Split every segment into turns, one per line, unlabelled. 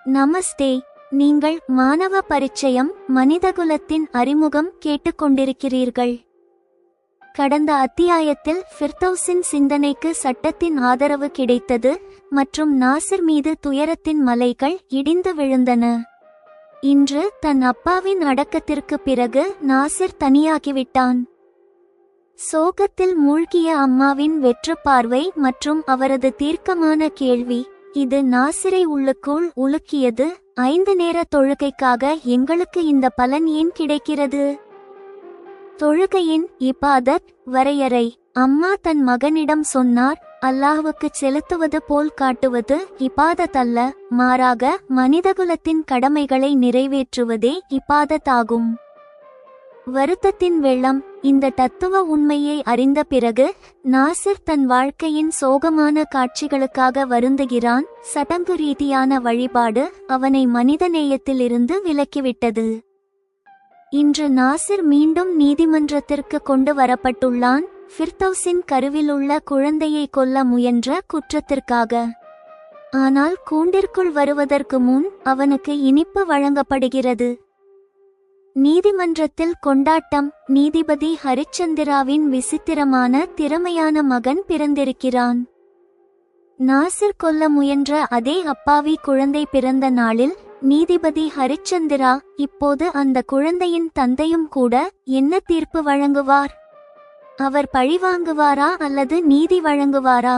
நமஸ்தே. நீங்கள் மானவ பரிச்சயம் மனிதகுலத்தின் அறிமுகம் கேட்டுக்கொண்டிருக்கிறீர்கள். கடந்த அத்தியாயத்தில் ஃபிர்தௌஸின் சிந்தனைக்கு சட்டத்தின் ஆதரவு கிடைத்தது மற்றும் நாசிர் மீது துயரத்தின் மலைகள் இடிந்து விழுந்தன. இன்று தன் அப்பாவின் அடக்கத்திற்கு பிறகு நாசிர் தனியாகிவிட்டான். சோகத்தில் மூழ்கிய அம்மாவின் வெற்று பார்வை மற்றும் அவரது தீர்க்கமான கேள்வி இது நாசிரை உள்ளுக்குள் உலுக்கியது. 5 நேர தொழுகைக்காக எங்களுக்கு இந்த பலன் ஏன் கிடைக்கிறது? தொழுகையின் இபாதத் வரையறை. அம்மா தன் மகனிடம் சொன்னார், அல்லாஹ்வுக்கு செலுத்துவது போல் காட்டுவது இபாதத் அல்ல, மாறாக மனிதகுலத்தின் கடமைகளை நிறைவேற்றுவதே இபாதத் ஆகும். வருத்தத்தின் வெள்ளம். இந்த தத்துவ உண்மையை அறிந்த பிறகு நாசிர் தன் வாழ்க்கையின் சோகமான காட்சிகளுக்காக வருந்துகிறான். சடங்கு ரீதியான வழிபாடு அவனை மனிதநேயத்திலிருந்து விலக்கிவிட்டது. இன்று நாசிர் மீண்டும் நீதிமன்றத்திற்கு கொண்டு வரப்பட்டுள்ளான், ஃபிர்தௌஸின் கருவிலுள்ள குழந்தையை கொல்ல முயன்ற குற்றத்திற்காக. ஆனால் கூண்டிற்குள் வருவதற்கு முன் அவனுக்கு இனிப்பு வழங்கப்படுகிறது. நீதிமன்றத்தில் கொண்டாட்டம். நீதிபதி ஹரிச்சந்திராவின் விசித்திரமான திறமையான மகன் பிறந்திருக்கிறான். நாசிர் கொல்ல முயன்ற அதே அப்பாவி குழந்தை பிறந்த நாளில் நீதிபதி ஹரிச்சந்திரா இப்போது அந்த குழந்தையின் தந்தையும் கூட என்ன தீர்ப்பு வழங்குவார்? அவர் பழிவாங்குவாரா அல்லது நீதி வழங்குவாரா?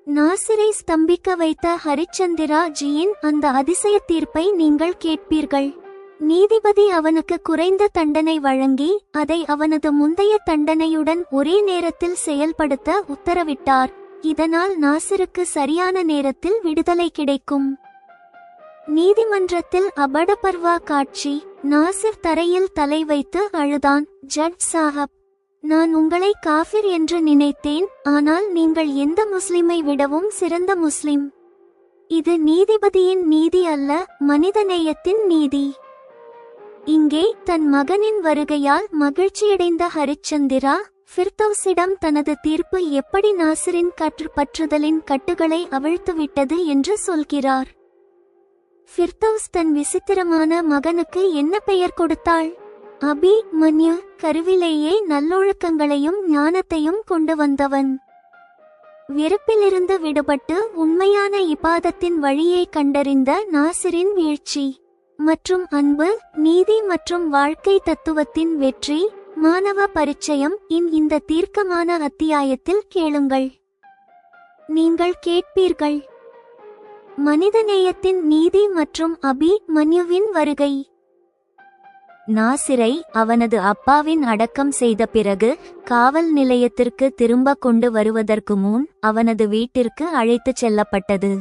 நாசிரை ஸ்தம்பிக்க வைத்த ஹரிச்சந்திரா ஜியின் அந்த அதிசய தீர்ப்பை நீங்கள் கேட்பீர்கள். நீதிபதி அவனுக்கு குறைந்த தண்டனை வழங்கி அதை அவனது முந்தைய தண்டனையுடன் ஒரே நேரத்தில் செயல்படுத்த உத்தரவிட்டார். இதனால் நாசிருக்கு சரியான நேரத்தில் விடுதலை கிடைக்கும். நீதிமன்றத்தில் அபடபர்வா காட்சி. நாசிர் தரையில் தலை வைத்து அழுதான். ஜட்ஜ் சாஹப், நான் உங்களை காஃபிர் என்று நினைத்தேன், ஆனால் நீங்கள் எந்த முஸ்லிமை விடவும் சிறந்த முஸ்லிம். இது நீதிபதியின் நீதி அல்ல, மனிதநேயத்தின் நீதி. இங்கே தன் மகனின் வருகையால் மகிழ்ச்சியடைந்த ஹரிச்சந்திரா ஃபிர்தௌஸிடம் தனது தீர்ப்பு எப்படி நாசிரின் பற்றுதலின் கட்டுகளை அவிழ்த்துவிட்டது என்று சொல்கிறார். ஃபிர்தௌஸ் தன் விசித்திரமான மகனுக்கு என்ன பெயர் கொடுத்தாள்? அபி மன்யு. கருவிலேயே நல்லொழுக்கங்களையும் ஞானத்தையும் கொண்டு வந்தவன். வெறுப்பிலிருந்து விடுபட்டு உண்மையான இபாதத்தின் வழியை கண்டறிந்த நாசிரின் வீழ்ச்சி மற்றும் அன்பு, நீதி மற்றும் வாழ்க்கை தத்துவத்தின் வெற்றி. மானவ பரிச்சயம் இந்த தீர்க்கமான அத்தியாயத்தில் கேளுங்கள். நீங்கள் கேட்பீர்கள், மனிதநேயத்தின் நீதி மற்றும் அபி மன்யுவின் வருகை. நாசிரை அவனது அப்பாவின் அடக்கம் செய்த பிறகு காவல் நிலையத்திற்கு திரும்ப கொண்டு வருவதற்கு முன் அவனது வீட்டிற்கு அழைத்துச் செல்லப்பட்டது.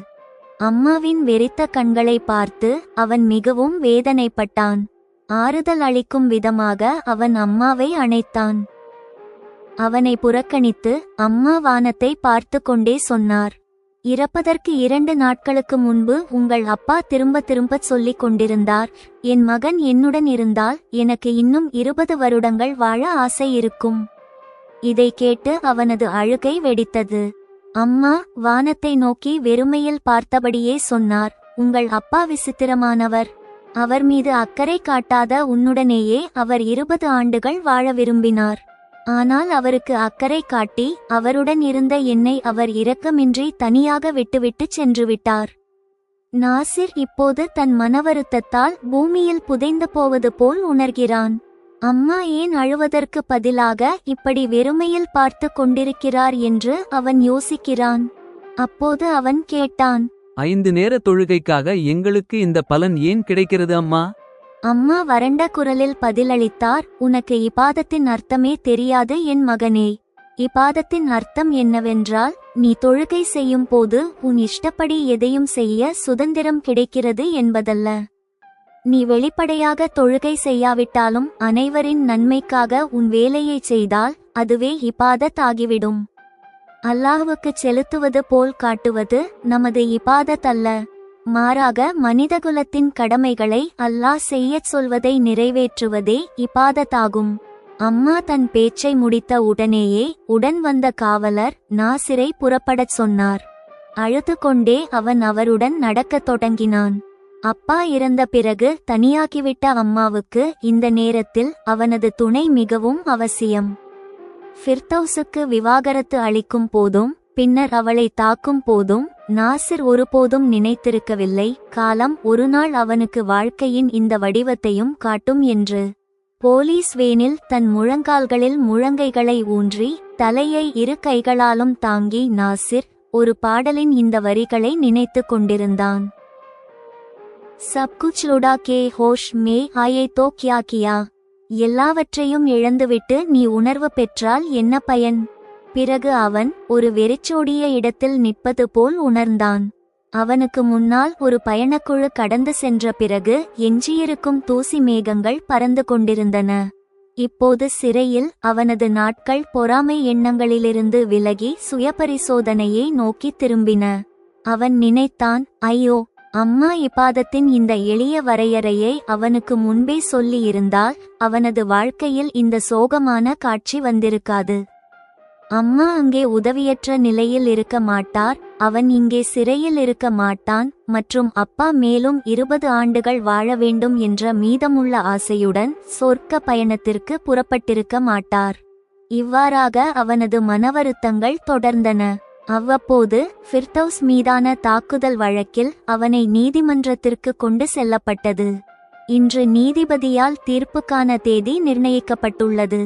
அம்மாவின் வெறித்த கண்களை பார்த்து அவன் மிகவும் வேதனைப்பட்டான். ஆறுதல் அளிக்கும் விதமாக அவன் அம்மாவை அணைத்தான். அவனை புறக்கணித்து அம்மா வானத்தை பார்த்து கொண்டே சொன்னார், இறப்பதற்கு 2 நாட்களுக்கு முன்பு உங்கள் அப்பா திரும்ப திரும்ப சொல்லிக் கொண்டிருந்தார், என் மகன் என்னுடன் இருந்தால் எனக்கு இன்னும் 20 வருடங்கள் வாழ ஆசை இருக்கும். இதை கேட்டு அவனது அழுகை வெடித்தது. அம்மா வானத்தை நோக்கி வெறுமையில் பார்த்தபடியே சொன்னார், உங்கள் அப்பா விசித்திரமானவர். அவர் மீது அக்கறை காட்டாத உன்னுடனேயே அவர் 20 ஆண்டுகள் வாழ விரும்பினார். ஆனால் அவருக்கு அக்கறை காட்டி அவருடன் இருந்த என்னை அவர் இரக்கமின்றி தனியாக விட்டுவிட்டு சென்றுவிட்டார். நாசிர் இப்போது தன் மனவருத்தத்தால் பூமியில் புதைந்து போவது போல் உணர்கிறான். அம்மா ஏன் அழுவதற்கு பதிலாக இப்படி வெறுமையில் பார்த்து கொண்டிருக்கிறார் என்று அவன் யோசிக்கிறான். அப்போது அவன் கேட்டான்,
5 நேர தொழுகைக்காக எங்களுக்கு இந்த பலன் ஏன் கிடைக்கிறது அம்மா?
அம்மா வறண்ட குரலில் பதிலளித்தார், உனக்கு இபாதத்தின் அர்த்தமே தெரியாது என் மகனே. இபாதத்தின் அர்த்தம் என்னவென்றால், நீ தொழுகை செய்யும் போது உன் இஷ்டப்படி எதையும் செய்ய சுதந்திரம் கிடைக்கிறது என்பதல்ல. நீ வெளிப்படையாக தொழுகை செய்யாவிட்டாலும் அனைவரின் நன்மைக்காக உன் வேலையை செய்தால் அதுவே இபாதத் ஆகிவிடும். அல்லாஹ்வுக்கு செலுத்துவது போல் காட்டுவது நமது இபாதத் அல்ல, மாறாக மனிதகுலத்தின் கடமைகளை அல்லாஹ் செய்யச் சொல்வதை நிறைவேற்றுவதே இபாதத் ஆகும். அம்மா தன் பேச்சை முடித்த உடனேயே உடன் வந்த காவலர் நாசிரை புறப்படச் சொன்னார். அழுது கொண்டே அவன் அவருடன் நடக்கத் தொடங்கினான். அப்பா இறந்த பிறகு தனியாக்கிவிட்ட அம்மாவுக்கு இந்த நேரத்தில் அவனது துணை மிகவும் அவசியம். ஃபிர்தௌஸுக்கு விவாகரத்து அளிக்கும் போதும் பின்னர் அவளை தாக்கும் போதும் நாசிர் ஒருபோதும் நினைத்திருக்கவில்லை காலம் ஒருநாள் அவனுக்கு வாழ்க்கையின் இந்த வடிவத்தையும் காட்டும் என்று. போலீஸ் வேனில் தன் முழங்கால்களில் முழங்கைகளை ஊன்றி தலையை இரு கைகளாலும் தாங்கி நாசிர் ஒரு பாடலின் இந்த வரிகளை நினைத்து கொண்டிருந்தான். சப் குச் லுடா கே ஹோஷ் மே ஆயே தோ கியா கியா. எல்லாவற்றையும் இழந்துவிட்டு நீ உணர்வு பெற்றால் என்ன பயன்? பிறகு அவன் ஒரு வெறிச்சோடிய இடத்தில் நிற்பது போல் உணர்ந்தான். அவனுக்கு முன்னால் ஒரு பயணக்குழு கடந்து சென்ற பிறகு எஞ்சியிருக்கும் தூசி மேகங்கள் பறந்து கொண்டிருந்தன. இப்போது சிறையில் அவனது நாட்கள் பொறாமை எண்ணங்களிலிருந்து விலகி சுயபரிசோதனையை நோக்கி திரும்பின. அவன் நினைத்தான், ஐயோ, அம்மா இபாதத்தின் இந்த எளிய வரையறையை அவனுக்கு முன்பே சொல்லி இருந்தால் அவனது வாழ்க்கையில் இந்த சோகமான காட்சி வந்திருக்காது. அம்மா அங்கே உதவியற்ற நிலையில் இருக்க மாட்டார், அவன் இங்கே சிறையில் இருக்க மாட்டான் மற்றும் அப்பா மேலும் 20 ஆண்டுகள் வாழ வேண்டும் என்ற மீதமுள்ள ஆசையுடன் சொர்க்க பயணத்திற்கு புறப்பட்டிருக்க மாட்டார். இவ்வாறாக அவனது மனவருத்தங்கள் தொடர்ந்தன. அவ்வப்போது ஃபிர்தௌஸ் மீதான தாக்குதல் வழக்கில் அவனை நீதிமன்றத்திற்கு கொண்டு செல்லப்பட்டது. இன்று நீதிபதியால் தீர்ப்புக்கான தேதி நிர்ணயிக்கப்பட்டுள்ளது.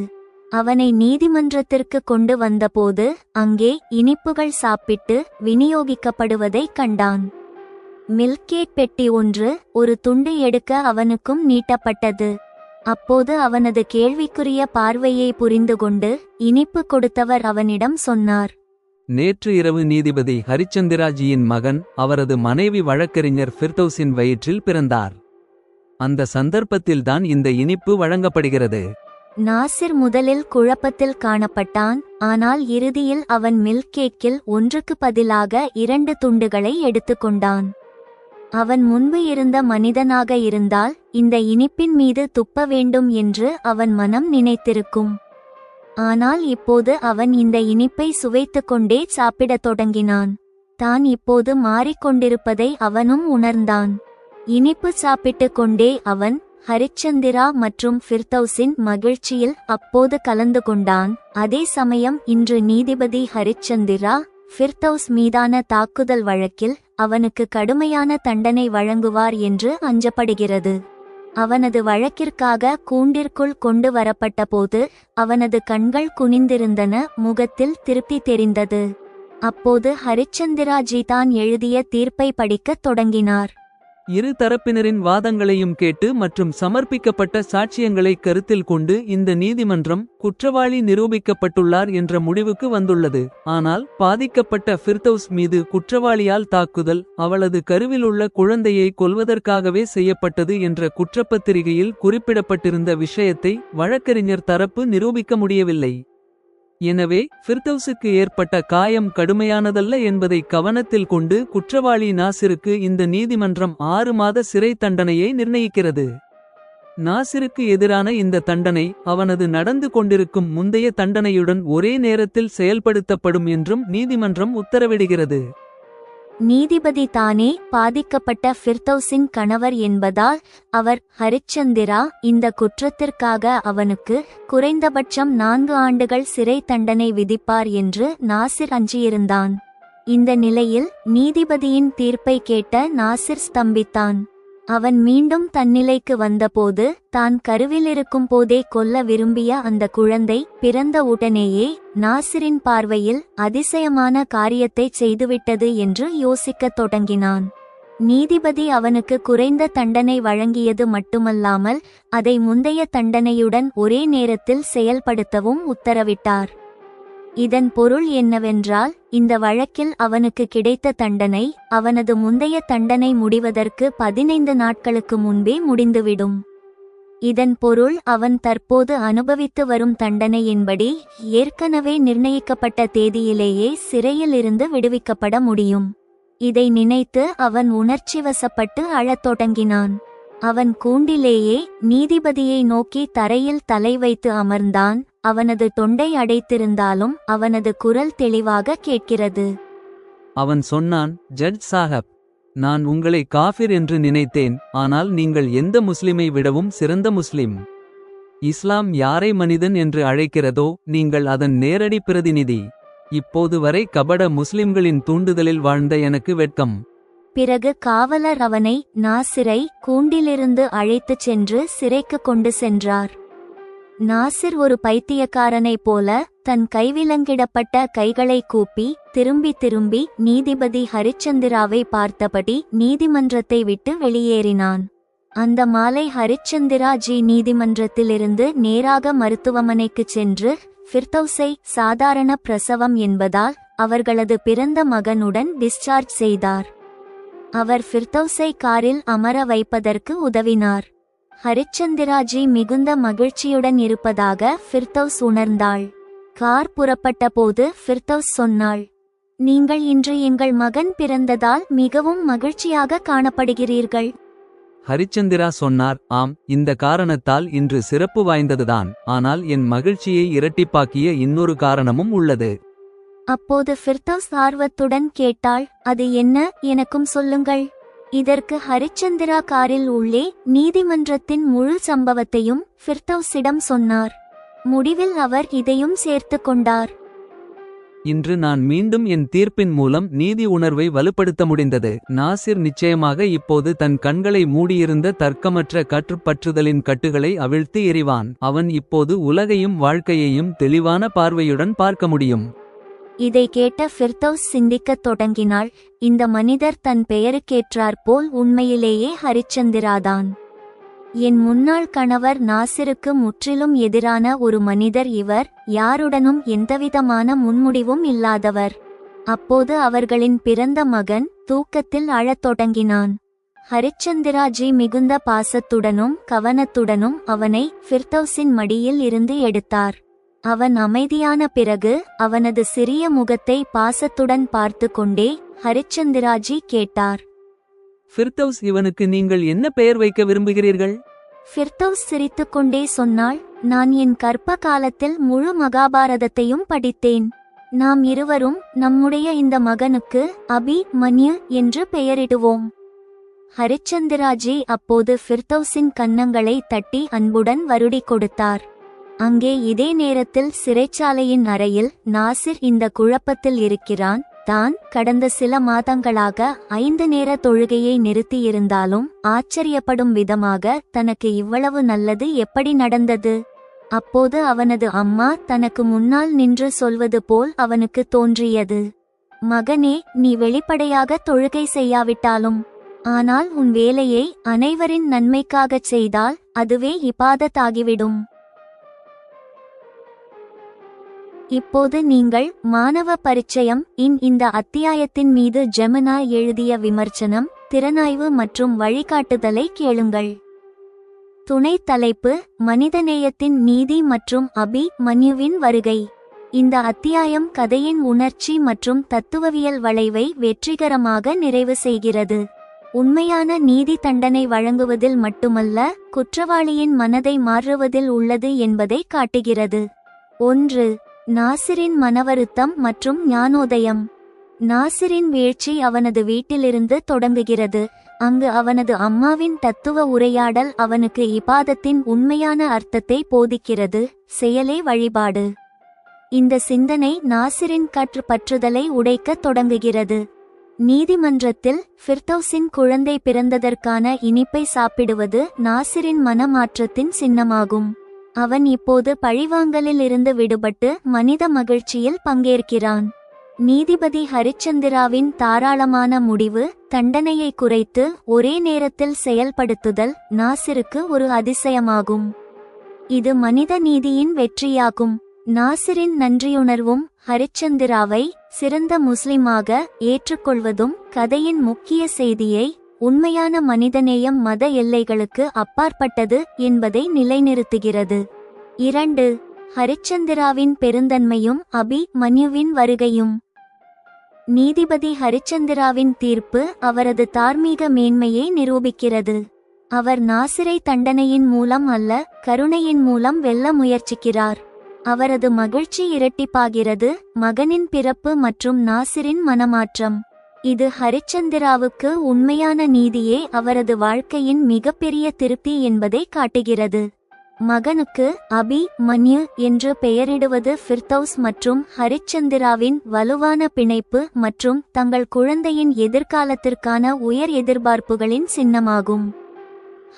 அவனை நீதிமன்றத்திற்கு கொண்டு வந்தபோது அங்கே இனிப்புகள் சாப்பிட்டு விநியோகிக்கப்படுவதை கண்டான். மில்கேட் பெட்டி ஒன்று ஒரு துண்டு எடுக்க அவனுக்கும் நீட்டப்பட்டது. அப்போது அவனது கேள்விக்குரிய பார்வையை புரிந்துகொண்டு இனிப்பு கொடுத்தவர் அவனிடம் சொன்னார்,
நேற்று இரவு நீதிபதி ஹரிச்சந்திராஜியின் மகன் அவரது மனைவி வழக்கறிஞர் ஃபிர்தௌஸின் வயிற்றில் பிறந்தார். அந்த சந்தர்ப்பத்தில்தான் இந்த இனிப்பு வழங்கப்படுகிறது.
நாசிர் முதலில் குழப்பத்தில் காணப்பட்டான். ஆனால் இறுதியில் அவன் மில்க் கேக்கில் ஒன்றுக்கு பதிலாக 2 துண்டுகளை எடுத்துக்கொண்டான். அவன் முன்பு இருந்த மனிதனாக இருந்தால் இந்த இனிப்பின் மீது துப்ப வேண்டும் என்று அவன் மனம் நினைத்திருக்கும். ஆனால் இப்போது அவன் இந்த இனிப்பை சுவைத்துக் கொண்டே சாப்பிடத் தொடங்கினான். தான் இப்போது மாறிக்கொண்டிருப்பதை அவனும் உணர்ந்தான். இனிப்பு சாப்பிட்டு கொண்டே அவன் ஹரிச்சந்திரா மற்றும் ஃபிர்தௌஸின் மகிழ்ச்சியில் அப்போது கலந்து கொண்டான். அதே சமயம் இன்று நீதிபதி ஹரிச்சந்திரா ஃபிர்தௌஸ் மீதான தாக்குதல் வழக்கில் அவனுக்கு கடுமையான தண்டனை வழங்குவார் என்று அஞ்சப்படுகிறது. அவனது வழக்கிற்காக கூண்டிற்குள் கொண்டு வரப்பட்டபோது அவனது கண்கள் குனிந்திருந்தன, முகத்தில் திருப்தி தெரிந்தது. அப்போது ஹரிச்சந்திராஜி தான் எழுதிய தீர்ப்பை படிக்கத் தொடங்கினார்.
இரு தரப்பினரின் வாதங்களையும் கேட்டு மற்றும் சமர்ப்பிக்கப்பட்ட சாட்சியங்களை கருத்தில் கொண்டு இந்த நீதிமன்றம் குற்றவாளி நிரூபிக்கப்பட்டுள்ளார் என்ற முடிவுக்கு வந்துள்ளது. ஆனால் பாதிக்கப்பட்ட ஃபிர்தௌஸ் மீது குற்றவாளியால் தாக்குதல் அவளது கருவிலுள்ள குழந்தையை கொல்வதற்காகவே செய்யப்பட்டது என்ற குற்றப்பத்திரிகையில் குறிப்பிடப்பட்டிருந்த விஷயத்தை வழக்கறிஞர் தரப்பு நிரூபிக்க முடியவில்லை. எனவே ஃபிர்தௌஸுக்கு ஏற்பட்ட காயம் கடுமையானதல்ல என்பதை கவனத்தில் கொண்டு குற்றவாளி நாசிருக்கு இந்த நீதிமன்றம் 6 மாத சிறை தண்டனையை நிர்ணயிக்கிறது. நாசிருக்கு எதிரான இந்த தண்டனை அவனது நடந்து கொண்டிருக்கும் முந்தைய தண்டனையுடன் ஒரே நேரத்தில் செயல்படுத்தப்படும் என்றும் நீதிமன்றம் உத்தரவிடுகிறது.
நீதிபதி தானே பாதிக்கப்பட்ட ஃபிர்தௌஸின் கணவர் என்பதால் அவர் ஹரிச்சந்திரா இந்த குற்றத்திற்காக அவனுக்கு குறைந்தபட்சம் 4 ஆண்டுகள் சிறை தண்டனை விதிப்பார் என்று நாசிர் அஞ்சியிருந்தான். இந்த நிலையில் நீதிபதியின் தீர்ப்பை கேட்ட நாசிர் ஸ்தம்பித்தான். அவன் மீண்டும் தன்னிலைக்கு வந்தபோது தான் கருவிலிருக்கும் போதே கொல்ல விரும்பிய அந்த குழந்தை பிறந்த உடனேயே நாசிரின் பார்வையில் அதிசயமான காரியத்தை செய்துவிட்டது என்று யோசிக்கத் தொடங்கினான். நீதிபதி அவனுக்கு குறைந்த தண்டனை வழங்கியது மட்டுமல்லாமல் அதை முந்தைய தண்டனையுடன் ஒரே நேரத்தில் செயல்படுத்தவும் உத்தரவிட்டார். இதன் பொருள் என்னவென்றால் இந்த வழக்கில் அவனுக்கு கிடைத்த தண்டனை அவனது முந்தைய தண்டனை முடிவதற்கு 15 நாட்களுக்கு முன்பே முடிந்துவிடும். இதன் பொருள் அவன் தற்போது அனுபவித்து வரும் தண்டனையின்படி ஏற்கனவே நிர்ணயிக்கப்பட்ட தேதியிலேயே சிறையில் இருந்து விடுவிக்கப்பட முடியும். இதை நினைத்து அவன் உணர்ச்சிவசப்பட்டு அழத் தொடங்கினான். அவன் கூண்டிலேயே நீதிபதியை நோக்கி தரையில் தலை வைத்து அமர்ந்தான். அவனது தொண்டை அடைத்திருந்தாலும் அவனது குரல் தெளிவாக கேட்கிறது.
அவன் சொன்னான், ஜட்ஜ் சாஹப், நான் உங்களை காஃபிர் என்று நினைத்தேன். ஆனால் நீங்கள் எந்த முஸ்லிமை விடவும் சிறந்த முஸ்லிம். இஸ்லாம் யாரை மனிதன் என்று அழைக்கிறதோ நீங்கள் அதன் நேரடி பிரதிநிதி. இப்போது வரை கபட முஸ்லிம்களின் தூண்டுதலில் வாழ்ந்த எனக்கு வெட்கம்.
பிறகு காவலர் அவனை நாசிரை கூண்டிலிருந்து அழைத்துச் சென்று சிறைக்கு கொண்டு சென்றார். நாசிர் ஒரு பைத்தியக்காரனைப் போல தன் கைவிலங்கிடப்பட்ட கைகளை கூப்பி திரும்பி திரும்பி நீதிபதி ஹரிச்சந்திராவை பார்த்தபடி நீதிமன்றத்தை விட்டு வெளியேறினான். அந்த மாலை ஹரிச்சந்திரா ஜி நீதிமன்றத்திலிருந்து நேராக மருத்துவமனைக்குச் சென்று ஃபிர்தௌஸை சாதாரண பிரசவம் என்பதால் அவர்களது பிறந்த மகனுடன் டிஸ்சார்ஜ் செய்தார். அவர் ஃபிர்தௌஸை காரில் அமர வைப்பதற்கு உதவினார். ஹரிச்சந்திராஜி மிகுந்த மகிழ்ச்சியுடன் இருப்பதாக ஃபிர்தௌஸ் உணர்ந்தாள். கார் புறப்பட்டபோது ஃபிர்தௌஸ் சொன்னாள், நீங்கள் இன்று எங்கள் மகன் பிறந்ததால் மிகவும் மகிழ்ச்சியாக காணப்படுகிறீர்கள்.
ஹரிச்சந்திரா சொன்னார், ஆம், இந்த காரணத்தால் இன்று சிறப்பு வாய்ந்ததுதான். ஆனால் என் மகிழ்ச்சியை இரட்டிப்பாக்கிய இன்னொரு காரணமும் உள்ளது.
அப்போது ஃபிர்தௌஸ் ஆர்வத்துடன் கேட்டாள், அது என்ன, எனக்கும் சொல்லுங்கள். இதற்கு ஹரிச்சந்திரா காரில் உள்ளே நீதிமன்றத்தின் முழு சம்பவத்தையும் ஃபிர்தௌஸிடம் சொன்னார். முடிவில் அவர் இதையும் சேர்த்து கொண்டார்.
இன்று நான் மீண்டும் என் தீர்ப்பின் மூலம் நீதி உணர்வை வலுப்படுத்த முடிந்தது. நாசிர் நிச்சயமாக இப்போது தன் கண்களை மூடியிருந்த தர்க்கமற்ற கற்றுப்பற்றுதலின் கட்டுகளை அவிழ்த்து எறிவான். அவன் இப்போது உலகையும் வாழ்க்கையையும் தெளிவான பார்வையுடன் பார்க்க முடியும்.
இதை கேட்ட ஃபிர்தௌஸ் சிந்திக்கத் தொடங்கினாள். இந்த மனிதர் தன் பெயருக்கேற்றாற்போல் உண்மையிலேயே ஹரிச்சந்திராதான். என் முன்னாள் கணவர் நாசிருக்கு முற்றிலும் எதிரான ஒரு மனிதர் இவர். யாருடனும் எந்தவிதமான முன்முடிவும் இல்லாதவர். அப்போது அவர்களின் பிறந்த மகன் தூக்கத்தில் அழத் தொடங்கினான். ஹரிச்சந்திராஜி மிகுந்த பாசத்துடனும் கவனத்துடனும் அவனை ஃபிர்தௌஸின் மடியில் இருந்து எடுத்தார். அவன் அமைதியான பிறகு அவனது சிறிய முகத்தை பாசத்துடன் பார்த்து கொண்டே ஹரிச்சந்திராஜி கேட்டார்,
ஃபிர்தௌஸ், இவனுக்கு நீங்கள் என்ன பெயர் வைக்க விரும்புகிறீர்கள்?
ஃபிர்தௌஸ் சிரித்துக்கொண்டே சொன்னாள், நான் என் கற்ப காலத்தில் முழு மகாபாரதத்தையும் படித்தேன். நாம் இருவரும் நம்முடைய இந்த மகனுக்கு அபி மன்யு என்று பெயரிடுவோம். ஹரிச்சந்திராஜி அப்போது ஃபிர்தௌஸின் கன்னங்களை தட்டி அன்புடன் வருடி கொடுத்தார். அங்கே இதே நேரத்தில் சிறைச்சாலையின் அறையில் நாசிர் இந்த குழப்பத்தில் இருக்கிறான். தான் கடந்த சில மாதங்களாக 5 நேர தொழுகையை நிறுத்தியிருந்தாலும் ஆச்சரியப்படும் விதமாக தனக்கு இவ்வளவு நல்லது எப்படி நடந்தது? அப்போது அவனது அம்மா தனக்கு முன்னால் நின்று சொல்வது போல் அவனுக்கு தோன்றியது. மகனே, நீ வெளிப்படையாக தொழுகை செய்யாவிட்டாலும் ஆனால் உன் வேலையை அனைவரின் நன்மைக்காகச் செய்தால் அதுவே இபாதத் ஆகிவிடும். இப்போது நீங்கள் மாணவ பரிச்சயம் இந்த அத்தியாயத்தின் மீது ஜெமினா எழுதிய விமர்சனம், திறனாய்வு மற்றும் வழிகாட்டுதலை கேளுங்கள். துணை தலைப்பு: மனிதநேயத்தின் நீதி மற்றும் அபி மன்யுவின் வருகை. இந்த அத்தியாயம் கதையின் உணர்ச்சி மற்றும் தத்துவவியல் வளைவை வெற்றிகரமாக நிறைவு செய்கிறது. உண்மையான நீதி தண்டனை வழங்குவதில் மட்டுமல்ல, குற்றவாளியின் மனதை மாற்றுவதில் உள்ளது என்பதை காட்டுகிறது. 1. நாசிரின் மனவருத்தம் மற்றும் ஞானோதயம். நாசிரின் வீழ்ச்சி அவனது வீட்டிலிருந்து தொடங்குகிறது. அங்கு அவனது அம்மாவின் தத்துவ உரையாடல் அவனுக்கு இபாதத்தின் உண்மையான அர்த்தத்தை போதிக்கிறது. செயலே வழிபாடு. இந்த சிந்தனை நாசிரின் கற்றுப்பற்றுதலை உடைக்கத் தொடங்குகிறது. நீதிமன்றத்தில் ஃபிர்தௌஸின் குழந்தை பிறந்ததற்கான இனிப்பை சாப்பிடுவது நாசிரின் மனமாற்றத்தின் சின்னமாகும். அவன் இப்போது பழிவாங்கலில் இருந்து விடுபட்டு மனித மகிழ்ச்சியில் பங்கேற்கிறான். நீதிபதி ஹரிச்சந்திராவின் தாராளமான முடிவு, தண்டனையை குறைத்து ஒரே நேரத்தில் செயல்படுத்துதல் நாசிருக்கு ஒரு அதிசயமாகும். இது மனித நீதியின் வெற்றியாகும். நாசிரின் நன்றியுணர்வும் ஹரிச்சந்திராவை சிறந்த முஸ்லிமாக ஏற்றுக்கொள்வதும் கதையின் முக்கிய செய்தியை உண்மையான மனிதநேயம் மத எல்லைகளுக்கு அப்பாற்பட்டது என்பதை நிலைநிறுத்துகிறது. 2. ஹரிச்சந்திராவின் பெருந்தன்மையும் அபி மன்யுவின் வருகையும். நீதிபதி ஹரிச்சந்திராவின் தீர்ப்பு அவரது தார்மீக மேன்மையை நிரூபிக்கிறது. அவர் நாசிரை தண்டனையின் மூலம் அல்ல, கருணையின் மூலம் வெல்ல முயற்சிக்கிறார். அவரது மகிழ்ச்சி இரட்டிப்பாகிறது. மகனின் பிறப்பு மற்றும் நாசிரின் மனமாற்றம். இது ஹரிச்சந்திராவுக்கு உண்மையான நீதியே அவரது வாழ்க்கையின் மிகப்பெரிய திருப்தி என்பதை காட்டுகிறது. மகனுக்கு அபி மன்யு என்று பெயரிடுவது ஃபிர்தௌஸ் மற்றும் ஹரிச்சந்திராவின் வலுவான பிணைப்பு மற்றும் தங்கள் குழந்தையின் எதிர்காலத்திற்கான உயர் எதிர்பார்ப்புகளின் சின்னமாகும்.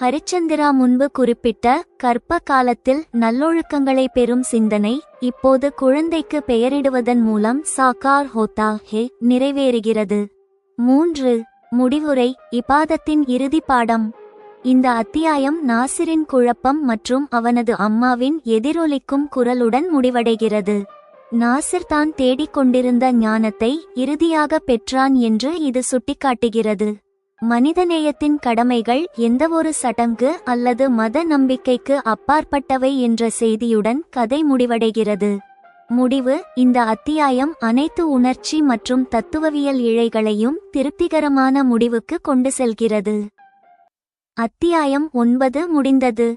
ஹரிச்சந்திரா முன்பு குறிப்பிட்ட கர்ப்ப காலத்தில் நல்லொழுக்கங்களை பெறும் சிந்தனை இப்போது குழந்தைக்கு பெயரிடுவதன் மூலம் சாகார் ஹோதா ஹே நிறைவேறுகிறது. 3. முடிவுரை. இபாதத்தின் இறுதி பாடம். இந்த அத்தியாயம் நாசிரின் குழப்பம் மற்றும் அவனது அம்மாவின் எதிரொலிக்கும் குரலுடன் முடிவடைகிறது. நாசிர் தான் தேடிக்கொண்டிருந்த ஞானத்தை இறுதியாக பெற்றான் என்று இது சுட்டிக்காட்டுகிறது. மனிதநேயத்தின் கடமைகள் எந்தவொரு சடங்கு அல்லது மத நம்பிக்கைக்கு அப்பாற்பட்டவை என்ற செய்தியுடன் கதை முடிவடைகிறது. முடிவு. இந்த அத்தியாயம் அனைத்து உணர்ச்சி மற்றும் தத்துவவியல் இழைகளையும் திருப்திகரமான முடிவுக்கு கொண்டு செல்கிறது. அத்தியாயம் 9 முடிந்தது.